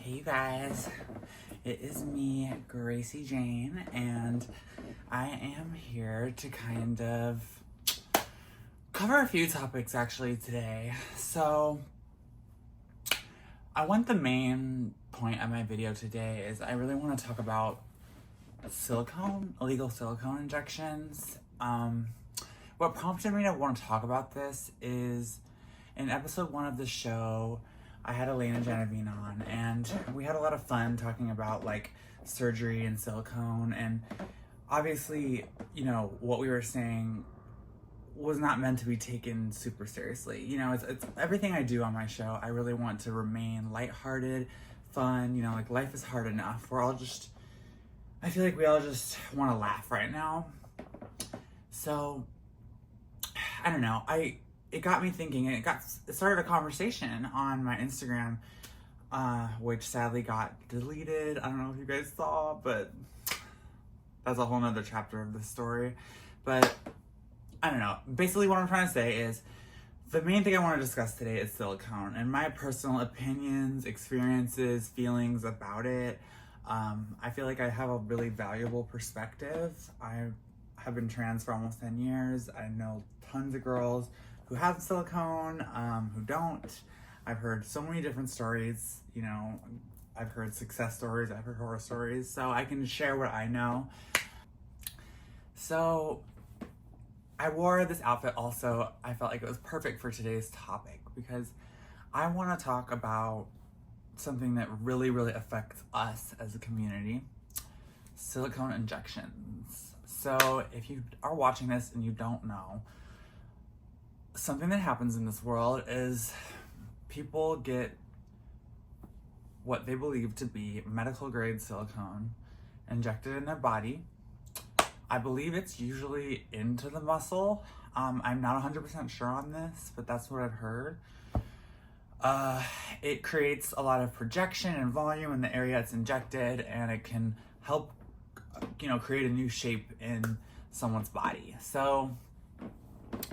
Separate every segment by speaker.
Speaker 1: Hey you guys, it is me, Gracie Jane, and I am here to kind of cover a few topics actually today. So I want the main point of my video today is I really want to talk about illegal silicone injections. What prompted me to want to talk about this is in episode 1 of the show, I had Elena Genevieve on, and we had a lot of fun talking about like surgery and silicone, and obviously, you know, what we were saying was not meant to be taken super seriously. You know, it's everything I do on my show. I really want to remain lighthearted, fun, you know, like life is hard enough. I feel like we all just want to laugh right now. So, I don't know, it got me thinking, and it started a conversation on my Instagram, which sadly got deleted. I don't know if you guys saw, but that's a whole nother chapter of the story. But I don't know. Basically what I'm trying to say is the main thing I want to discuss today is silicone and my personal opinions, experiences, feelings about it. I feel like I have a really valuable perspective. I have been trans for almost 10 years. I know tons of girls who have silicone, who don't. I've heard so many different stories, you know, I've heard success stories, I've heard horror stories, so I can share what I know. So I wore this outfit also, I felt like it was perfect for today's topic because I want to talk about something that really, really affects us as a community: silicone injections. So if you are watching this and you don't know, something that happens in this world is people get what they believe to be medical grade silicone injected in their body. I believe it's usually into the muscle. I'm not 100% sure on this, but that's what I've heard. It creates a lot of projection and volume in the area it's injected, and it can help, you know, create a new shape in someone's body. So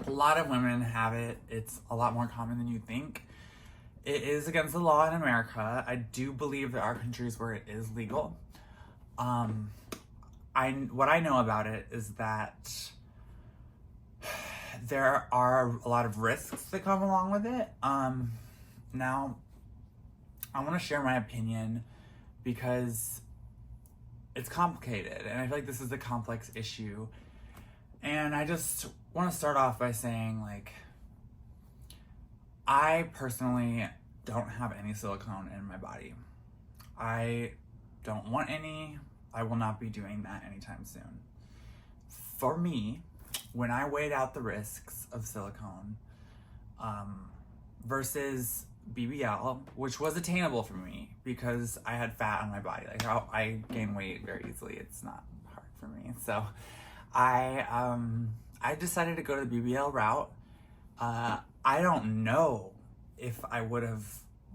Speaker 1: a lot of women have it. It's a lot more common than you think. It is against the law in America. I do believe there are countries where it is legal. What I know about it is that there are a lot of risks that come along with it. Now, I want to share my opinion because it's complicated, and I feel like this is a complex issue. And I just want to start off by saying, like, I personally don't have any silicone in my body. I don't want any. I will not be doing that anytime soon. For me, when I weighed out the risks of silicone versus BBL, which was attainable for me because I had fat on my body. Like, I gain weight very easily. It's not hard for me. So I decided to go to the BBL route. I don't know if I would have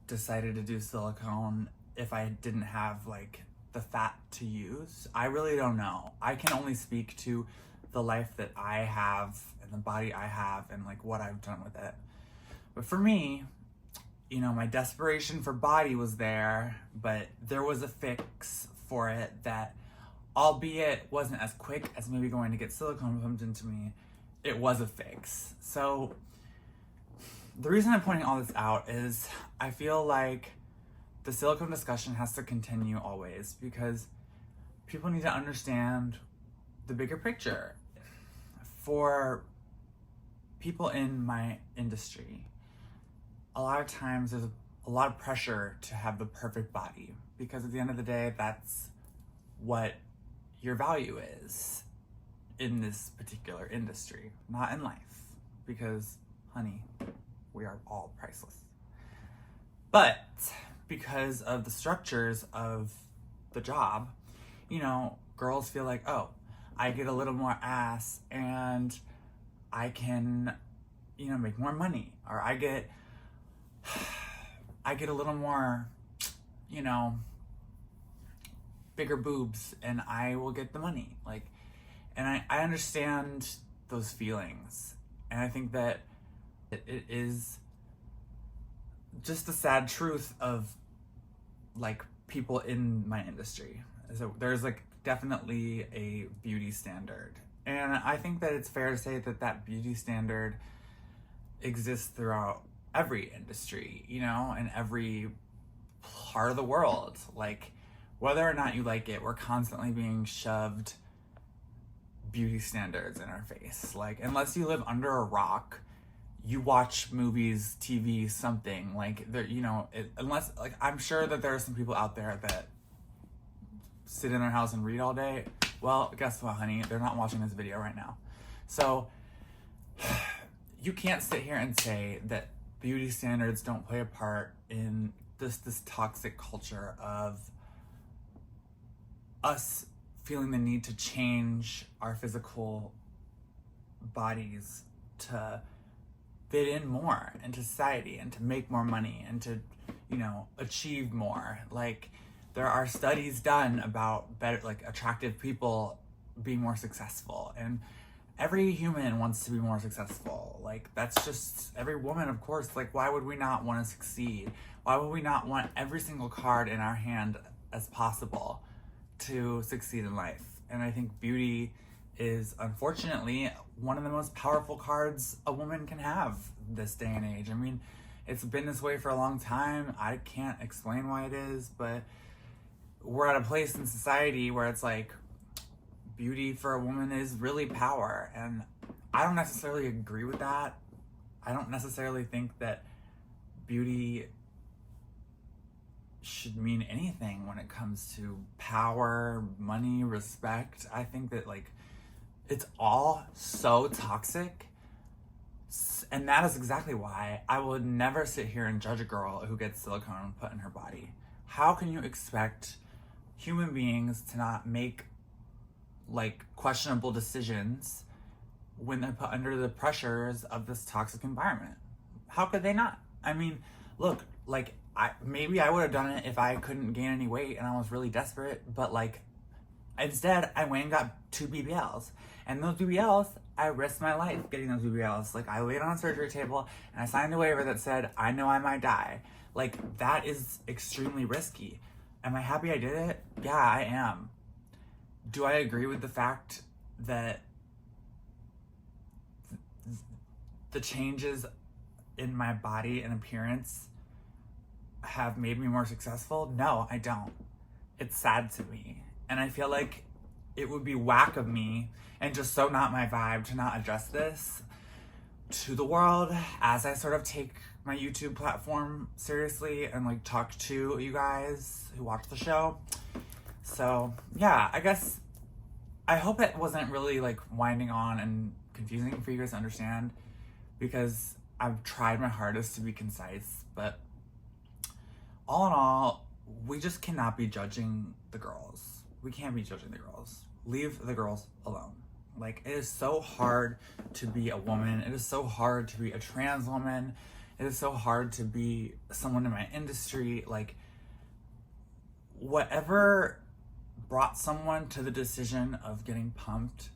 Speaker 1: decided to do silicone if I didn't have like the fat to use. I really don't know. I can only speak to the life that I have and the body I have and like what I've done with it. But for me, you know, my desperation for body was there, but there was a fix for it that, albeit wasn't as quick as maybe going to get silicone pumped into me, it was a fix. So the reason I'm pointing all this out is I feel like the silicone discussion has to continue always because people need to understand the bigger picture. For people in my industry, a lot of times there's a lot of pressure to have the perfect body because at the end of the day, that's what your value is in this particular industry, not in life, because, honey, we are all priceless. But because of the structures of the job, you know, girls feel like, oh, I get a little more ass and I can, you know, make more money, or I get a little more, you know, bigger boobs and I will get the money. Like, and I understand those feelings. And I think that it is just the sad truth of like people in my industry. So there's like definitely a beauty standard. And I think that it's fair to say that that beauty standard exists throughout every industry, you know, in every part of the world. Like, whether or not you like it, we're constantly being shoved beauty standards in our face. Like, unless you live under a rock, you watch movies, TV, something like there, you know, unless, like, I'm sure that there are some people out there that sit in their house and read all day. Well, guess what, honey? They're not watching this video right now. So you can't sit here and say that beauty standards don't play a part in this toxic culture of us feeling the need to change our physical bodies to fit in more into society and to make more money and to, you know, achieve more. Like, there are studies done about better, like, attractive people being more successful, and every human wants to be more successful. Like, that's just every woman, of course. Like, why would we not want to succeed? Why would we not want every single card in our hand as possible to succeed in life? And I think beauty is, unfortunately, one of the most powerful cards a woman can have this day and age. I mean, it's been this way for a long time. I can't explain why it is, but we're at a place in society where it's like beauty for a woman is really power. And I don't necessarily agree with that. I don't necessarily think that beauty should mean anything when it comes to power, money, respect. I think that, like, it's all so toxic. And that is exactly why I would never sit here and judge a girl who gets silicone put in her body. How can you expect human beings to not make, like, questionable decisions when they're put under the pressures of this toxic environment? How could they not? I mean, look, like, maybe I would have done it if I couldn't gain any weight and I was really desperate, but, like, instead I went and got 2 BBLs. And those BBLs, I risked my life getting those BBLs. Like, I laid on a surgery table and I signed a waiver that said, I know I might die. Like, that is extremely risky. Am I happy I did it? Yeah, I am. Do I agree with the fact that the changes in my body and appearance have made me more successful? No, I don't. It's sad to me. And I feel like it would be whack of me and just so not my vibe to not address this to the world as I sort of take my YouTube platform seriously and, like, talk to you guys who watch the show. So yeah, I guess I hope it wasn't really, like, winding on and confusing for you guys to understand, because I've tried my hardest to be concise, but all in all, we just cannot be judging the girls. We can't be judging the girls. Leave the girls alone. Like, it is so hard to be a woman. It is so hard to be a trans woman. It is so hard to be someone in my industry. Like, whatever brought someone to the decision of getting pumped,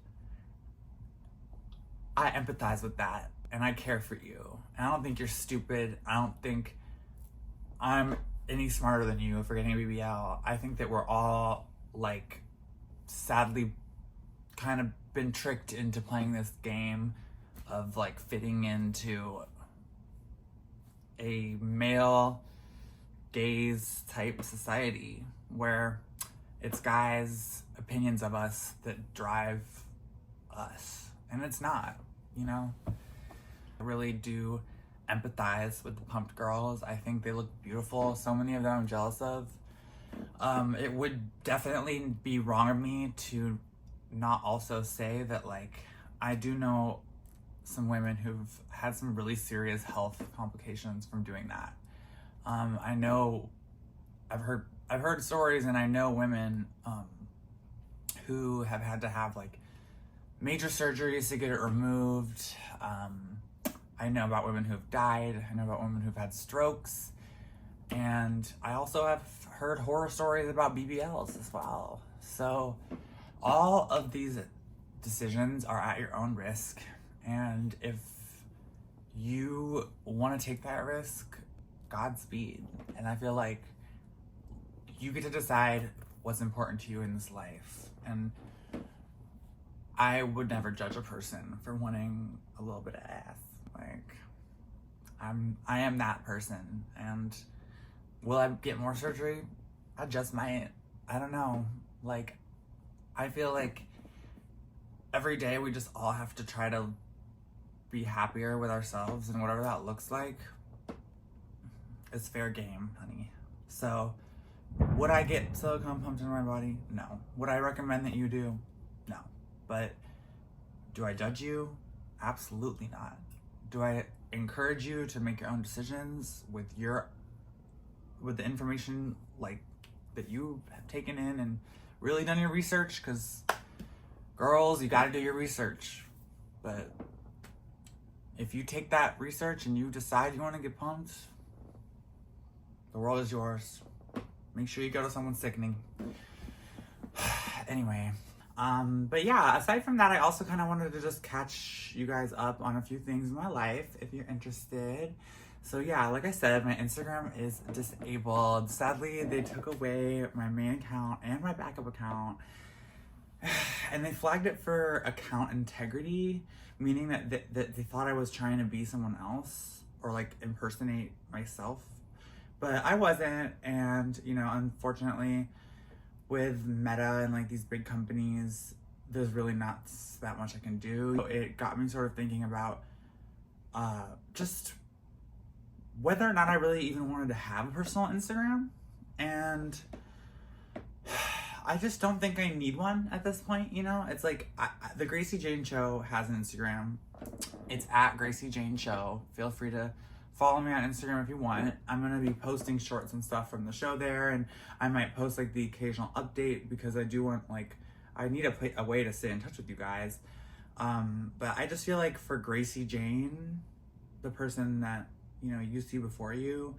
Speaker 1: I empathize with that and I care for you. And I don't think you're stupid. I don't think I'm any smarter than you for getting a BBL. I think that we're all, like, sadly kind of been tricked into playing this game of, like, fitting into a male gaze type society where it's guys' opinions of us that drive us, and it's not, you know? I really do empathize with the pumped girls. I think they look beautiful. So many of them I'm jealous of. It would definitely be wrong of me to not also say that, like, I do know some women who've had some really serious health complications from doing that. I know, I've heard stories, and I know women who have had to have, like, major surgeries to get it removed. I know about women who've died. I know about women who've had strokes. And I also have heard horror stories about BBLs as well. So all of these decisions are at your own risk. And if you want to take that risk, Godspeed. And I feel like you get to decide what's important to you in this life. And I would never judge a person for wanting a little bit of ass. Like, I am that person. And will I get more surgery? I just might. I don't know. Like, I feel like every day we just all have to try to be happier with ourselves, and whatever that looks like, it's fair game, honey. So, would I get silicone pumped in my body? No. Would I recommend that you do? No. But do I judge you? Absolutely not. Do I encourage you to make your own decisions with the information like that you have taken in and really done your research? Because girls, you got to do your research. But if you take that research and you decide you want to get pumped, the world is yours. Make sure you go to someone sickening. Anyway, but yeah, aside from that, I also kind of wanted to just catch you guys up on a few things in my life if you're interested. So yeah, like I said, my Instagram is disabled. Sadly, they took away my main account and my backup account, and they flagged it for account integrity, meaning that they thought I was trying to be someone else or like impersonate myself. But I wasn't, and you know, unfortunately, with Meta and like these big companies, there's really not that much I can do. So it got me sort of thinking about just whether or not I really even wanted to have a personal Instagram, and I just don't think I need one at this point. You know, it's like the Gracie Jane Show has an Instagram. It's at Gracie Jane Show. Feel free to follow me on Instagram if you want. I'm going to be posting shorts and stuff from the show there, and I might post like the occasional update because I do want, like, I need a way to stay in touch with you guys. But I just feel like for Gracie Jane, the person that, you know, you see before you,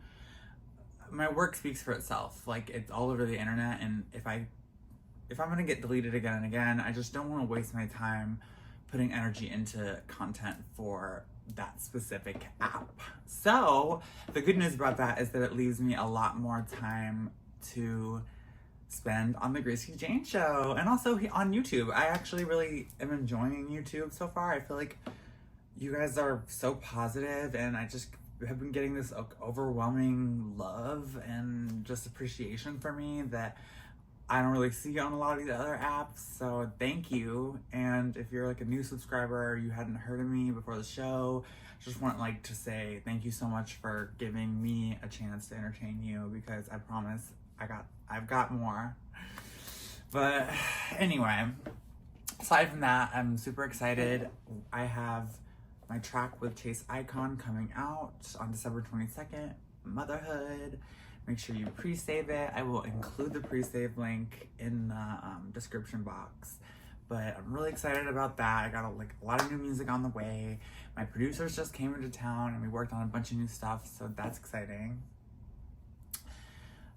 Speaker 1: my work speaks for itself. Like, it's all over the internet, and if I'm going to get deleted again and again, I just don't want to waste my time putting energy into content for that specific app. So the good news about that is that it leaves me a lot more time to spend on the Gracie Jane Show and also on YouTube. I actually really am enjoying YouTube so far. I feel like you guys are so positive, and I just have been getting this overwhelming love and just appreciation for me that I don't really see on a lot of these other apps. So thank you. And if you're like a new subscriber or you hadn't heard of me before the show, just want like to say thank you so much for giving me a chance to entertain you, because I promise I've got more. But anyway, aside from that, I'm super excited. I have my track with Chase Icon coming out on December 22nd, Motherhood. Make sure you pre-save it. I will include the pre-save link in the description box. But I'm really excited about that. I got a lot of new music on the way. My producers just came into town and we worked on a bunch of new stuff, so that's exciting.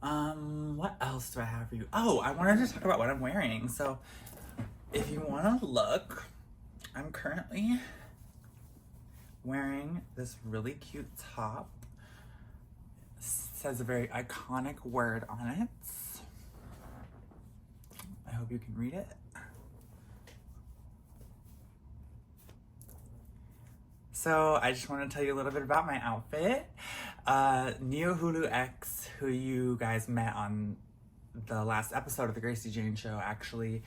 Speaker 1: What else do I have for you? Oh, I wanted to talk about what I'm wearing. So if you want to look, I'm currently wearing this really cute top. Says a very iconic word on it. I hope you can read it. So I just want to tell you a little bit about my outfit. Neo Hulu X, who you guys met on the last episode of the Gracie Jane Show, actually,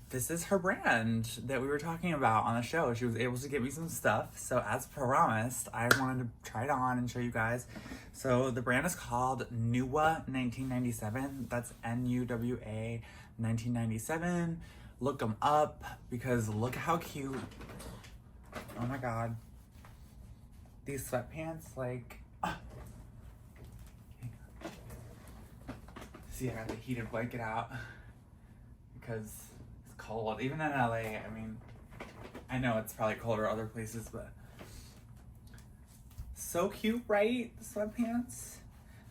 Speaker 1: this is her brand that we were talking about on the show. She was able to get me some stuff. So as promised, I wanted to try it on and show you guys. So the brand is called Nuwa 1997. That's N-U-W-A 1997. Look them up because look how cute. Oh my God. These sweatpants, like, see, I got the heated blanket out because cold, even in LA. I mean, I know it's probably colder other places, but so cute, right? The sweatpants,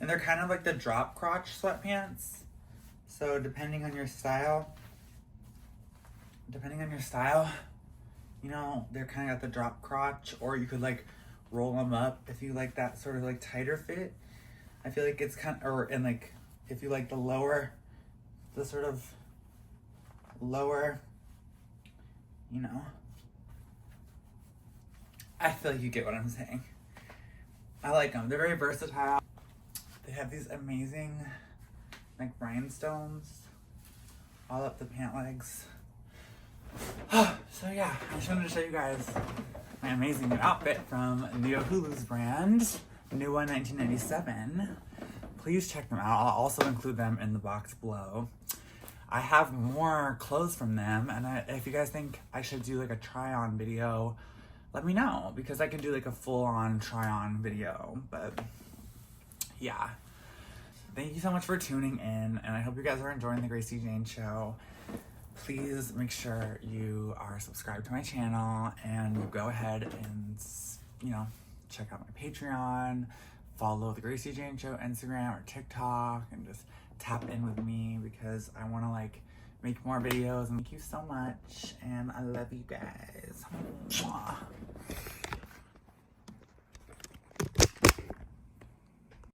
Speaker 1: and they're kind of like the drop crotch sweatpants. So depending on your style, you know, they're kind of got the drop crotch, or you could like roll them up if you like that sort of like tighter fit. I feel like it's kind of, and like if you like the lower, the sort of lower, you know, I feel like you get what I'm saying. I like them. They're very versatile. They have these amazing, like, rhinestones all up the pant legs. So yeah, I just wanted to show you guys my amazing new outfit from Neo Hulu's brand, New One 1997. Please check them out. I'll also include them in the box below. I have more clothes from them, and if you guys think I should do like a try-on video, let me know, because I can do like a full-on try-on video. But yeah, thank you so much for tuning in, and I hope you guys are enjoying the Gracie Jane Show. Please make sure you are subscribed to my channel, and go ahead and, you know, check out my Patreon, follow the Gracie Jane Show Instagram or TikTok, and just tap in with me, because I want to like make more videos. And thank you so much, and I love you guys. Mwah.